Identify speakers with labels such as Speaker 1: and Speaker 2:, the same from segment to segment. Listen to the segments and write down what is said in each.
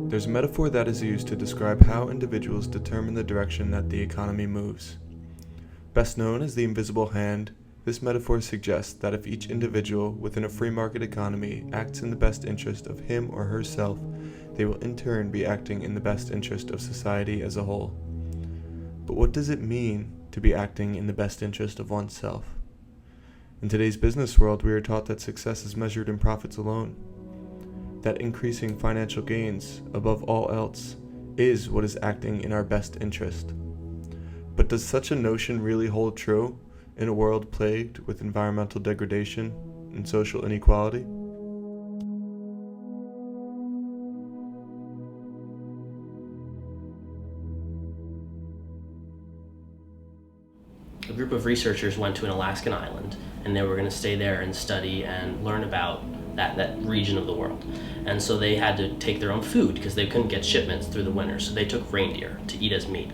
Speaker 1: There's a metaphor that is used to describe how individuals determine the direction that the economy moves. Best known as the invisible hand, this metaphor suggests that if each individual within a free market economy acts in the best interest of him or herself, they will in turn be acting in the best interest of society as a whole. But what does it mean to be acting in the best interest of oneself? In today's business world, we are taught that success is measured in profits alone, that increasing financial gains, above all else, is what is acting in our best interest. But does such a notion really hold true in a world plagued with environmental degradation and social inequality?
Speaker 2: A group of researchers went to an Alaskan island, and they were going to stay there and study and learn about that region of the world. And so they had to take their own food because they couldn't get shipments through the winter, so they took reindeer to eat as meat.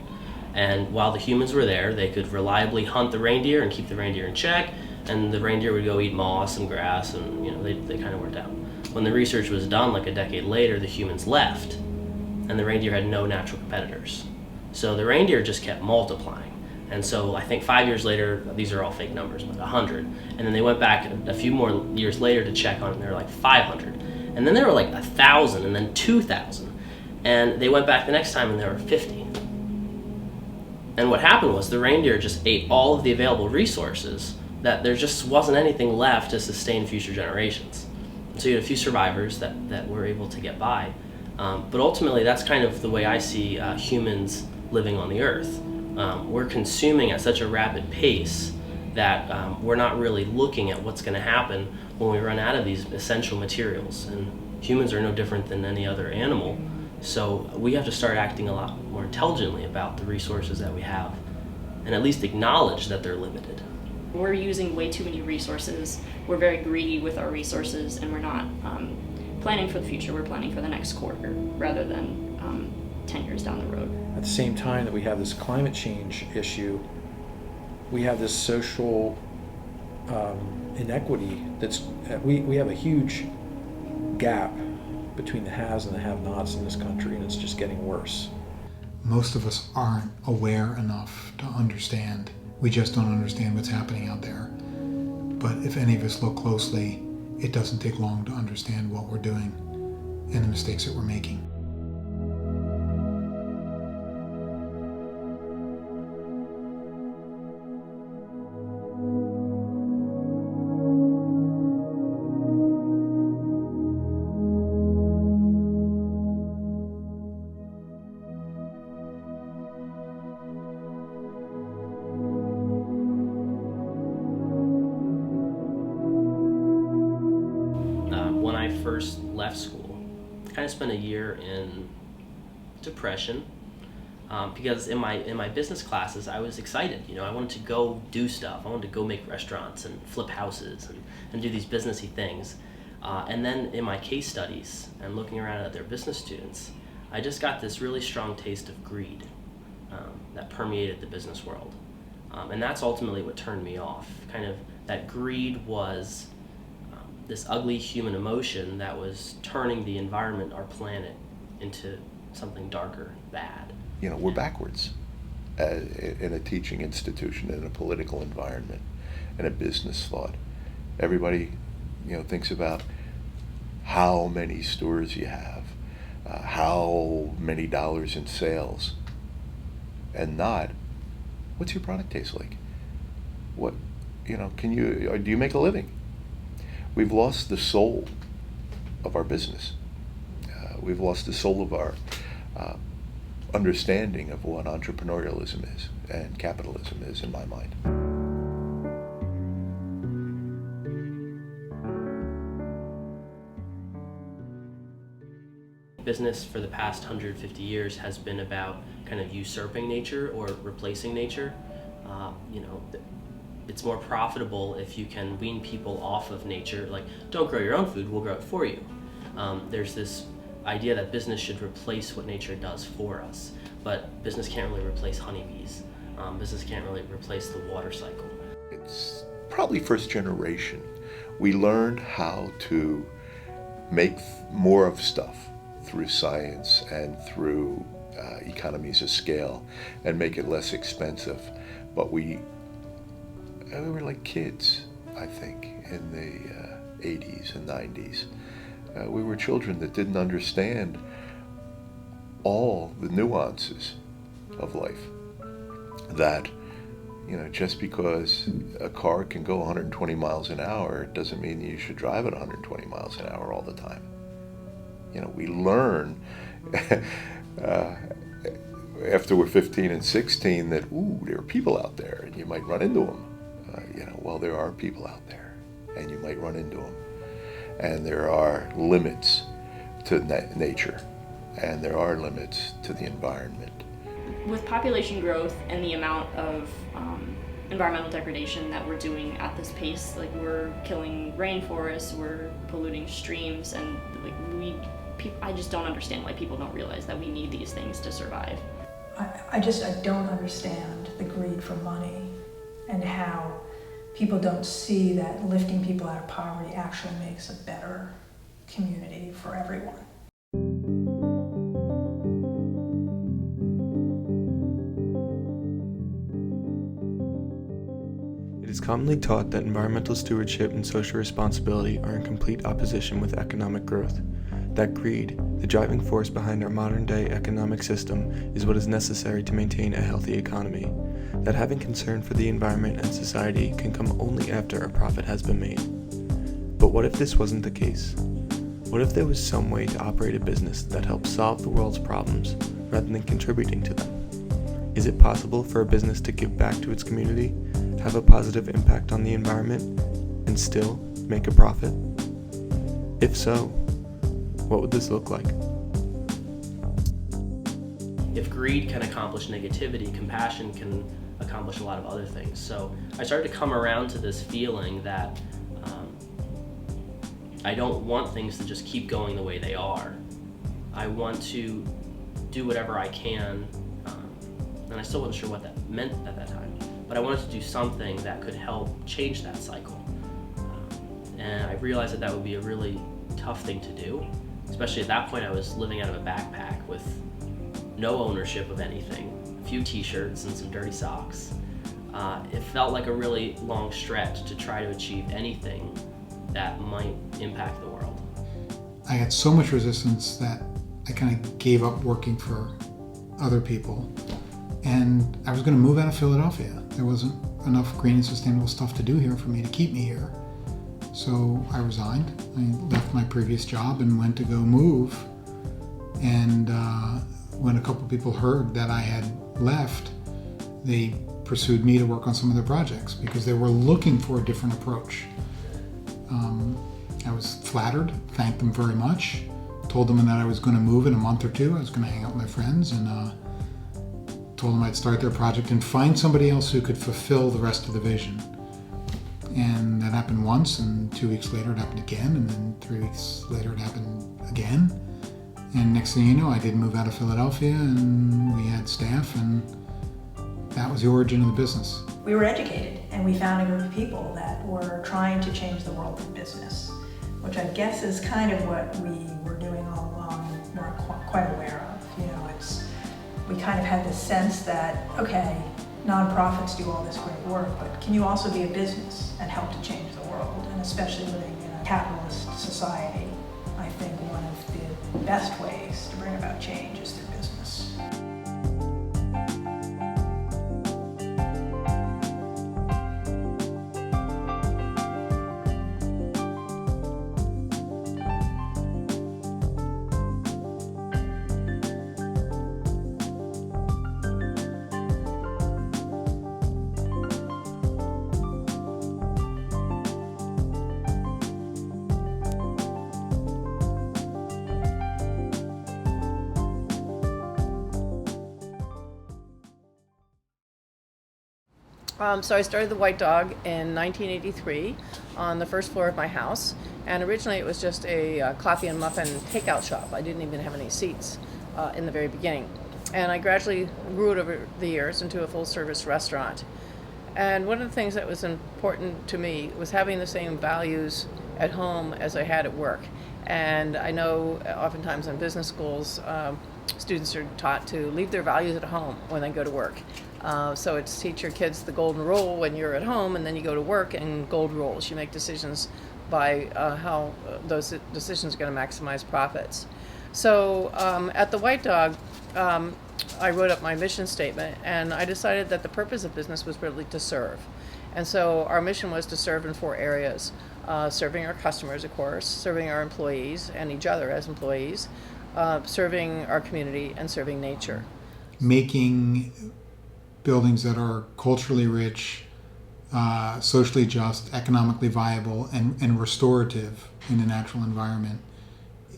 Speaker 2: And while the humans were there, they could reliably hunt the reindeer and keep the reindeer in check, and the reindeer would go eat moss and grass, and they kind of worked out. When the research was done, like a decade later, the humans left, and the reindeer had no natural competitors. So the reindeer just kept multiplying. And so I think 5 years later, these are all fake numbers, but 100. And then they went back a few more years later to check on it, and they were like 500. And then there were like 1,000, and then 2,000. And they went back the next time, and there were 50. And what happened was the reindeer just ate all of the available resources, that there just wasn't anything left to sustain future generations. So you had a few survivors that were able to get by. But ultimately, that's kind of the way I see humans living on the earth. We're consuming at such a rapid pace that we're not really looking at what's going to happen when we run out of these essential materials. And humans are no different than any other animal. So we have to start acting a lot more intelligently about the resources that we have, and at least acknowledge that they're limited.
Speaker 3: We're using way too many resources. We're very greedy with our resources, and we're not planning for the future. We're planning for the next quarter rather than 10 years down the road.
Speaker 4: At the same time that we have this climate change issue, we have this social inequity we have a huge gap between the haves and the have-nots in this country, and it's just getting worse.
Speaker 5: Most of us aren't aware enough to understand. We just don't understand what's happening out there. But if any of us look closely, it doesn't take long to understand what we're doing and the mistakes that we're making.
Speaker 2: When I first left school, I kind of spent a year in depression because in my business classes I was excited. I wanted to go do stuff. I wanted to go make restaurants and flip houses and do these businessy things. And then in my case studies and looking around at their business students, I just got this really strong taste of greed that permeated the business world. And that's ultimately what turned me off. Kind of that greed was this ugly human emotion that was turning the environment, our planet, into something darker, bad.
Speaker 6: We're backwards in a teaching institution, in a political environment, in a business thought. Everybody, thinks about how many stores you have, how many dollars in sales, and not what's your product taste like. What, do you make a living? We've lost the soul of our business. We've lost the soul of our understanding of what entrepreneurialism is and capitalism is, in my mind.
Speaker 2: Business for the past 150 years has been about kind of usurping nature or replacing nature. It's more profitable if you can wean people off of nature. Like, don't grow your own food, we'll grow it for you. There's this idea that business should replace what nature does for us, but business can't really replace honeybees. Business can't really replace the water cycle.
Speaker 6: It's probably first generation. We learned how to make more of stuff through science and through economies of scale and make it less expensive. But we were like kids, I think, in the 80s and 90s. We were children that didn't understand all the nuances of life. That, just because a car can go 120 miles an hour doesn't mean you should drive at 120 miles an hour all the time. We learn after we're 15 and 16 that, there are people out there and you might run into them. Well, there are people out there and you might run into them. And there are limits to nature, and there are limits to the environment.
Speaker 3: With population growth and the amount of environmental degradation that we're doing at this pace, like we're killing rainforests, we're polluting streams, and I just don't understand why people don't realize that we need these things to survive.
Speaker 7: I don't understand the greed for money and how people don't see that lifting people out of poverty actually makes a better community for everyone.
Speaker 1: It is commonly taught that environmental stewardship and social responsibility are in complete opposition with economic growth. That greed, the driving force behind our modern-day economic system, is what is necessary to maintain a healthy economy. That having concern for the environment and society can come only after a profit has been made. But what if this wasn't the case? What if there was some way to operate a business that helps solve the world's problems rather than contributing to them? Is it possible for a business to give back to its community, have a positive impact on the environment, and still make a profit? If so, what would this look like?
Speaker 2: If greed can accomplish negativity, compassion can accomplish a lot of other things. So I started to come around to this feeling that I don't want things to just keep going the way they are. I want to do whatever I can, and I still wasn't sure what that meant at that time, but I wanted to do something that could help change that cycle. And I realized that would be a really tough thing to do, especially at that point. I was living out of a backpack with no ownership of anything, a few t-shirts and some dirty socks. It felt like a really long stretch to try to achieve anything that might impact the world.
Speaker 5: I had so much resistance that I kind of gave up working for other people, and I was going to move out of Philadelphia. There wasn't enough green and sustainable stuff to do here for me to keep me here. So I resigned. I left my previous job and went to go move. And when a couple people heard that I had left, they pursued me to work on some of their projects because they were looking for a different approach. I was flattered, thanked them very much, told them that I was going to move in a month or two. I was going to hang out with my friends, and told them I'd start their project and find somebody else who could fulfill the rest of the vision. And that happened once, and 2 weeks later it happened again, and then 3 weeks later it happened again. And next thing you know, I did move out of Philadelphia, and we had staff, and that was the origin of the business.
Speaker 7: We were educated, and we found a group of people that were trying to change the world of business, which I guess is kind of what we were doing all along, we're quite aware of. We kind of had this sense that, okay, nonprofits do all this great work, but can you also be a business and help to change the world? And especially living in a capitalist society, I think one of the best ways to bring about change is through business.
Speaker 8: So I started the White Dog in 1983 on the first floor of my house, and originally it was just a coffee and muffin takeout shop. I didn't even have any seats in the very beginning, and I gradually grew it over the years into a full-service restaurant. And one of the things that was important to me was having the same values at home as I had at work. And I know oftentimes in business schools, students are taught to leave their values at home when they go to work. So it's teach your kids the golden rule when you're at home, and then you go to work and gold rules. You make decisions by how those decisions are going to maximize profits. So at the White Dog, I wrote up my mission statement, and I decided that the purpose of business was really to serve. And so our mission was to serve in 4 areas. Serving our customers, of course, serving our employees and each other as employees, serving our community, and serving nature.
Speaker 5: Making buildings that are culturally rich, socially just, economically viable, and restorative in the natural environment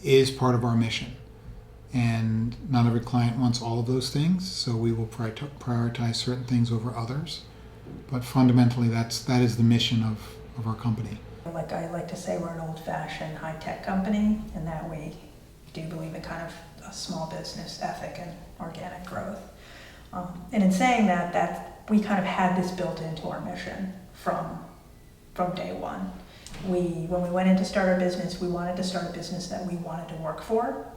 Speaker 5: is part of our mission. And not every client wants all of those things, so we will prioritize certain things over others. But fundamentally, that is the mission of our company.
Speaker 7: Like I like to say, we're an old-fashioned high-tech company, and that we do believe in kind of a small business ethic and organic growth. And in saying that we kind of had this built into our mission from day one. When we went in to start our business, we wanted to start a business that we wanted to work for,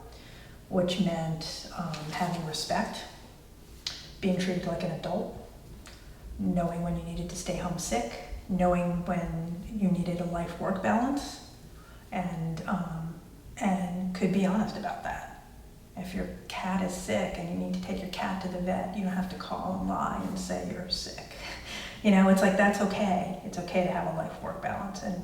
Speaker 7: which meant having respect, being treated like an adult, knowing when you needed to stay home sick, knowing when you needed a life-work balance, and could be honest about that. If your cat is sick and you need to take your cat to the vet, you don't have to call and lie and say you're sick. It's like, that's okay. It's okay to have a life-work balance. And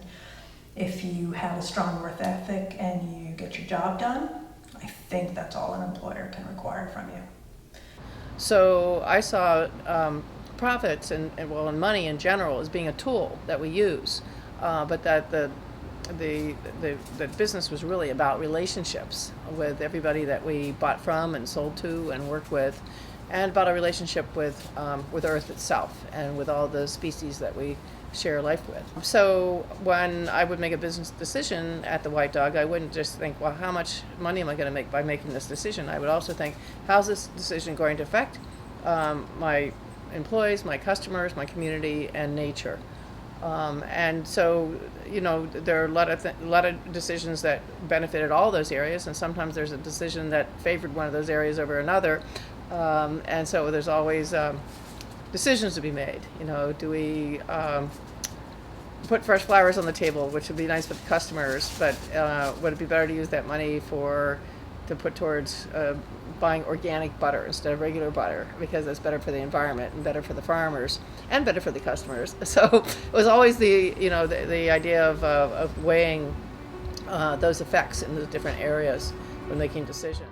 Speaker 7: if you have a strong work ethic and you get your job done, I think that's all an employer can require from you.
Speaker 8: So I saw profits and money in general as being a tool that we use, but that the business was really about relationships with everybody that we bought from and sold to and worked with, and about a relationship with Earth itself and with all the species that we share life with. So when I would make a business decision at the White Dog, I wouldn't just think, well, how much money am I going to make by making this decision? I would also think, how's this decision going to affect my employees, my customers, my community, and nature? And so, there are a lot of decisions that benefited all those areas, and sometimes there's a decision that favored one of those areas over another. And so there's always decisions to be made. Do we put fresh flowers on the table, which would be nice for the customers, but would it be better to use that money to put towards buying organic butter instead of regular butter, because that's better for the environment and better for the farmers and better for the customers? So it was always the idea of weighing those effects in the different areas when making decisions.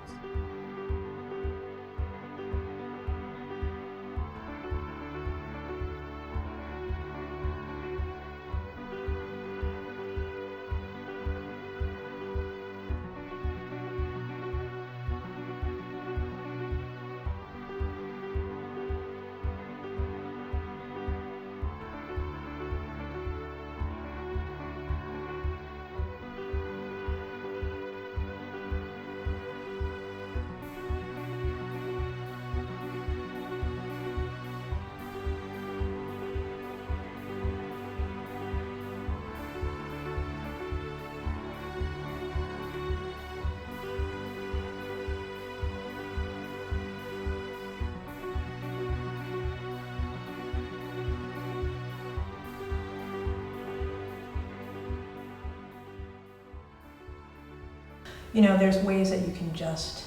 Speaker 7: There's ways that you can just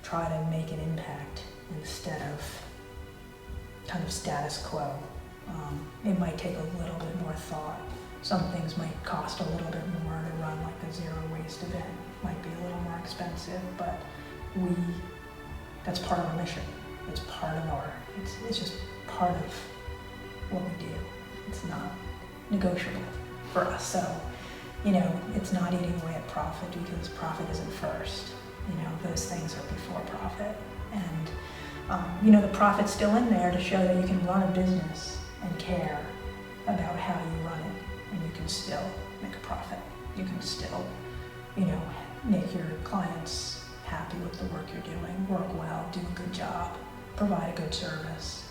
Speaker 7: try to make an impact instead of kind of status quo. It might take a little bit more thought. Some things might cost a little bit more to run, like a zero waste event might be a little more expensive, but that's part of our mission. It's just part of what we do. It's not negotiable for us. So, it's not eating away at profit, because profit isn't first. Those things are before profit. And, the profit's still in there to show that you can run a business and care about how you run it, and you can still make a profit. You can still, make your clients happy with the work you're doing, work well, do a good job, provide a good service,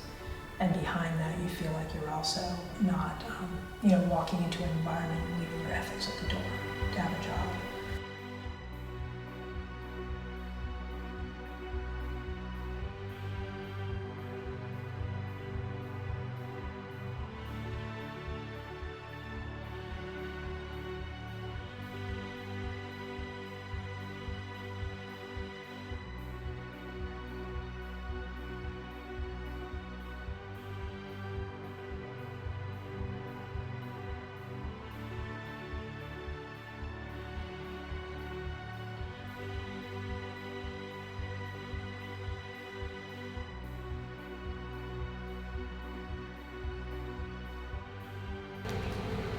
Speaker 7: and behind that you feel like you're also not, walking into an environment and leaving your ethics at the door to have a job.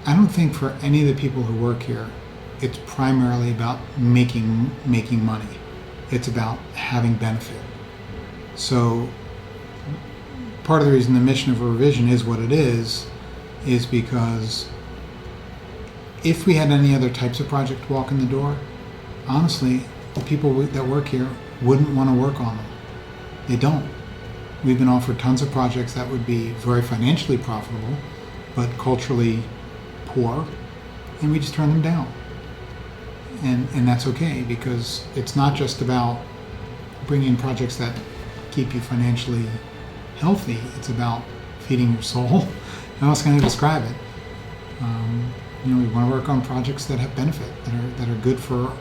Speaker 5: I don't think for any of the people who work here, it's primarily about making money. It's about having benefit. So part of the reason the mission of Revision is what it is because if we had any other types of project walk in the door, honestly, the people that work here wouldn't want to work on them. They don't. We've been offered tons of projects that would be very financially profitable, but culturally poor, and we just turn them down. And that's okay, because it's not just about bringing in projects that keep you financially healthy. It's about feeding your soul. How else can I describe it? We want to work on projects that have benefit, that are good for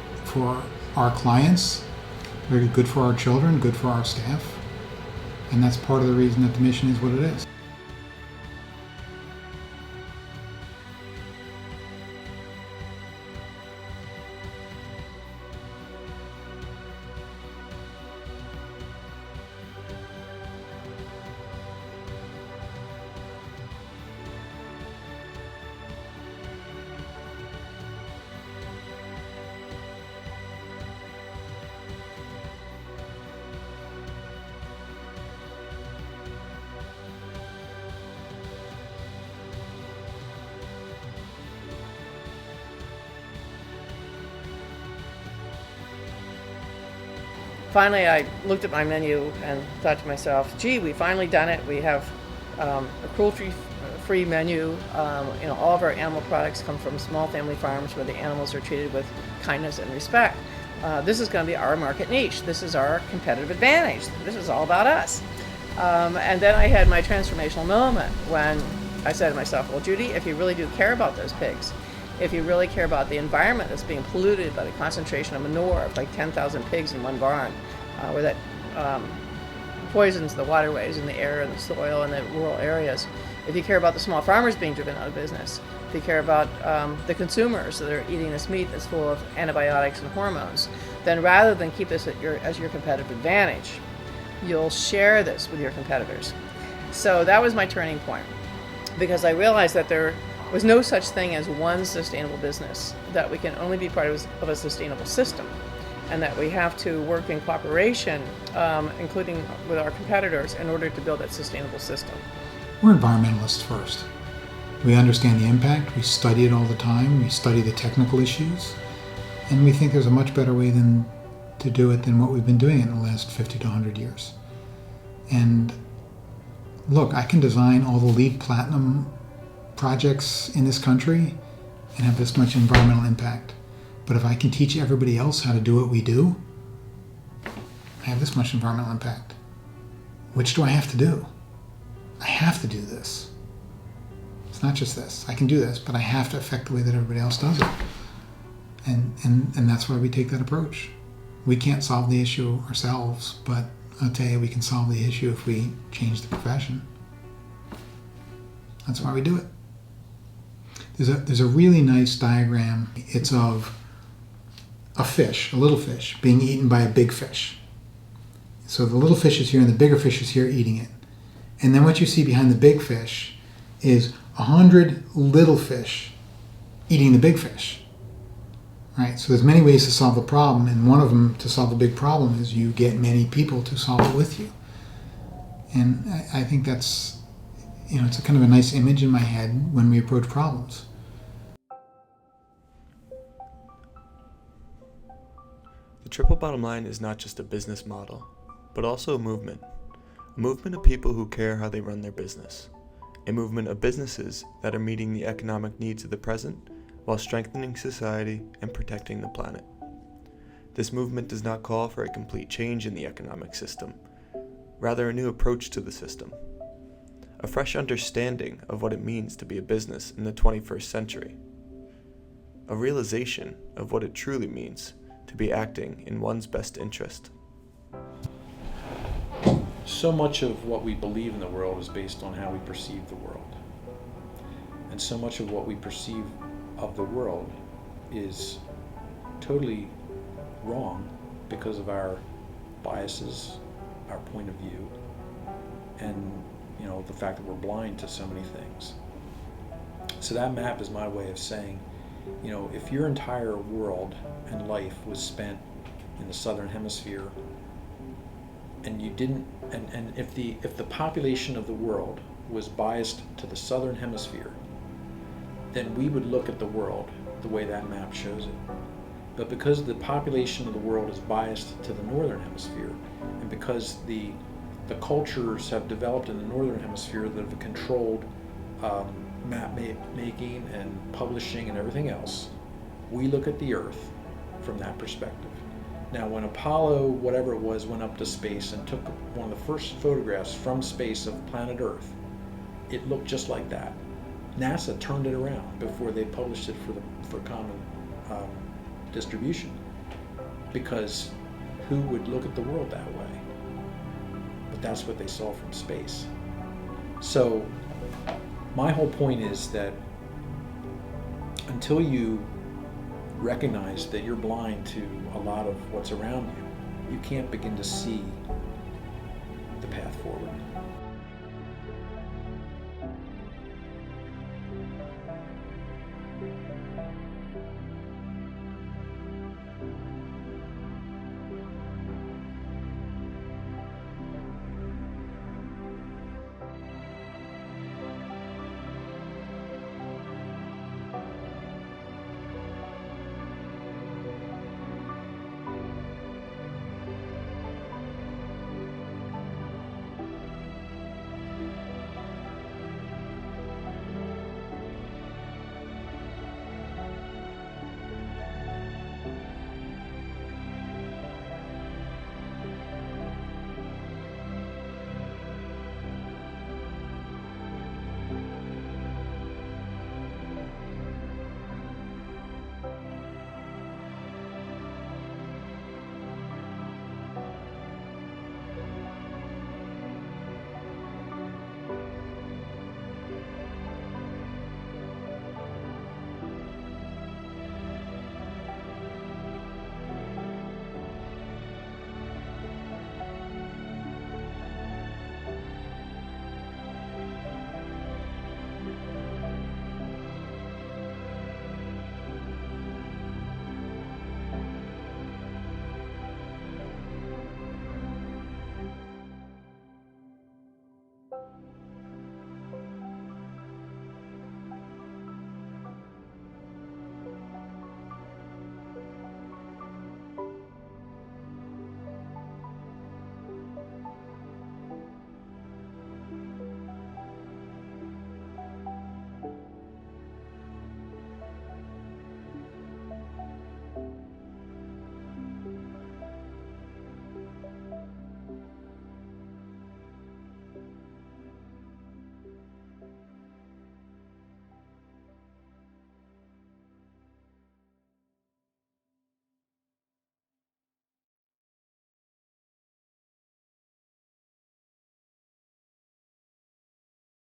Speaker 5: our clients, that are good for our children, good for our staff, and that's part of the reason that the mission is what it is.
Speaker 8: Finally, I looked at my menu and thought to myself, gee, we finally done it. We have a cruelty-free menu. All of our animal products come from small family farms where the animals are treated with kindness and respect. This is going to be our market niche. This is our competitive advantage. This is all about us. And then I had my transformational moment when I said to myself, well, Judy, if you really do care about those pigs, if you really care about the environment that's being polluted by the concentration of manure of like 10,000 pigs in one barn, where that poisons the waterways and the air and the soil in the rural areas, if you care about the small farmers being driven out of business, if you care about the consumers that are eating this meat that's full of antibiotics and hormones, then rather than keep this as your competitive advantage, you'll share this with your competitors. So that was my turning point, because I realized that there was no such thing as one sustainable business, that we can only be part of a sustainable system, and that we have to work in cooperation, including with our competitors, in order to build that sustainable system.
Speaker 5: We're environmentalists first. We understand the impact, we study it all the time, we study the technical issues, and we think there's a much better way to do it than what we've been doing in the last 50 to 100 years. And look, I can design all the LEED Platinum projects in this country and have this much environmental impact. But if I can teach everybody else how to do what we do, I have this much environmental impact. Which do I have to do? I have to do this. It's not just this. I can do this, but I have to affect the way that everybody else does it. And that's why we take that approach. We can't solve the issue ourselves, but I'll tell you, we can solve the issue if we change the profession. That's why we do it. There's a really nice diagram. It's of a fish, a little fish, being eaten by a big fish. So the little fish is here and the bigger fish is here eating it. And then what you see behind the big fish is 100 little fish eating the big fish. Right? So there's many ways to solve the problem, and one of them to solve the big problem is you get many people to solve it with you. And I think that's, it's a kind of a nice image in my head when we approach problems.
Speaker 1: The triple bottom line is not just a business model, but also a movement. A movement of people who care how they run their business. A movement of businesses that are meeting the economic needs of the present while strengthening society and protecting the planet. This movement does not call for a complete change in the economic system, rather a new approach to the system. A fresh understanding of what it means to be a business in the 21st century. A realization of what it truly means to be acting in one's best interest.
Speaker 4: So much of what we believe in the world is based on how we perceive the world. And so much of what we perceive of the world is totally wrong because of our biases, our point of view, and the fact that we're blind to so many things. So that map is my way of saying, if your entire world and life was spent in the southern hemisphere, and you didn't, and if the population of the world was biased to the southern hemisphere, then we would look at the world the way that map shows it. But because the population of the world is biased to the northern hemisphere, and because the cultures have developed in the northern hemisphere that have controlled map making and publishing and everything else, we look at the Earth from that perspective. Now, when Apollo, whatever it was, went up to space and took one of the first photographs from space of planet Earth, it looked just like that. NASA turned it around before they published it for common distribution, because who would look at the world that way? But that's what they saw from space. So my whole point is that until you recognize that you're blind to a lot of what's around you, you can't begin to see the path forward.